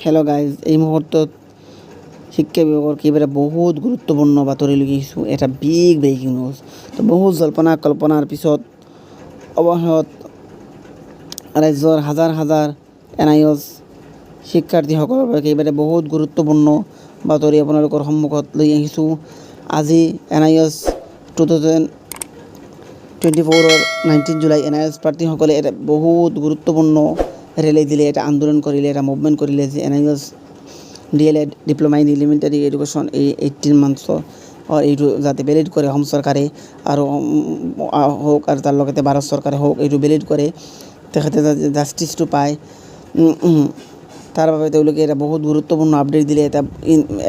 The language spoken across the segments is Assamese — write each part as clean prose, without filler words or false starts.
হেল্ল' গাইজ, এই মুহূৰ্তত শিক্ষা বিভাগৰ কিবাৰে বহুত গুৰুত্বপূৰ্ণ বাতৰি লৈ আহিছোঁ। এটা বিগ ব্ৰেকিং নিউজ। তো বহুত জল্পনা কল্পনাৰ পিছত অৱশেষত ৰাজ্যৰ হাজাৰ হাজাৰ NIOS শিক্ষাৰ্থীসকলৰ বাবে একেবাৰে বহুত গুৰুত্বপূৰ্ণ বাতৰি আপোনালোকৰ সন্মুখত লৈ আহিছোঁ। আজি NIOS 2024 19 জুলাই NIOS প্ৰাৰ্থীসকলে এটা বহুত গুৰুত্বপূৰ্ণ ৰেলী দিলে, এটা আন্দোলন কৰিলে, এটা মুভমেণ্ট কৰিলে যে NIOS DLED diploma in elementary education এই 18 মান্থছৰ এইটো যাতে ভেলিড কৰে অসম চৰকাৰে আৰু হওক আৰু তাৰ লগতে ভাৰত চৰকাৰে হওক এইটো ভেলিড কৰে, তেখেতে যাতে জাষ্টিছটো পায়। তাৰ বাবে তেওঁলোকে এটা বহুত গুৰুত্বপূৰ্ণ আপডেট দিলে,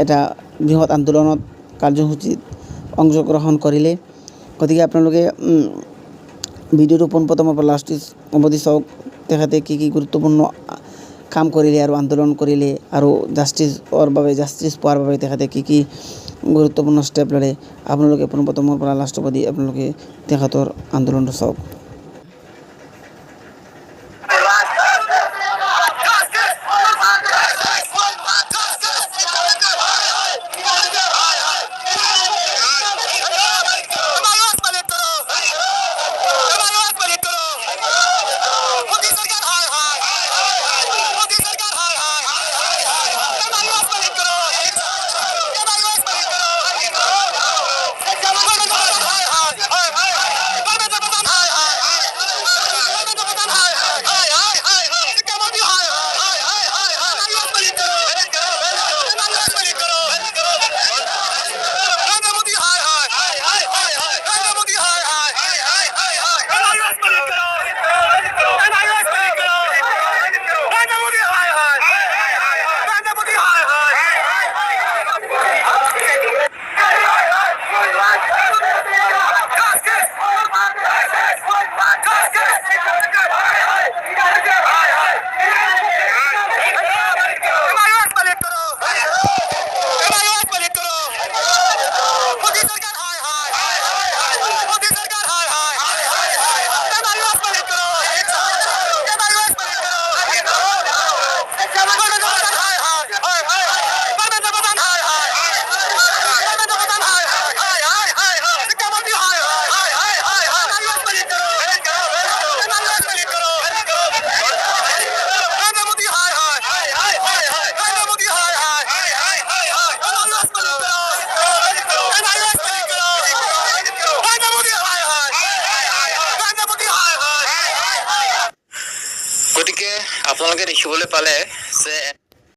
এটা বৃহৎ আন্দোলনত কাৰ্যসূচীত অংশগ্ৰহণ কৰিলে। গতিকে আপোনালোকে ভিডিঅ'টো পোনপ্ৰথমৰ পৰা লাষ্ট অৱধি চাওক। তেখেতে কি কি গুৰুত্বপূৰ্ণ কাম কৰিলে আৰু আন্দোলন কৰিলে আৰু জাষ্টিছ পোৱাৰ বাবে তেখেতে কি কি গুৰুত্বপূৰ্ণ ষ্টেপ ল'লে, আপোনালোকে পোনপ্ৰথমৰ পৰা লাষ্ট অৱধি আপোনালোকে তেখেতৰ আন্দোলনটো চাওক। গতিকে আপোনালোকে দেখিবলৈ পালে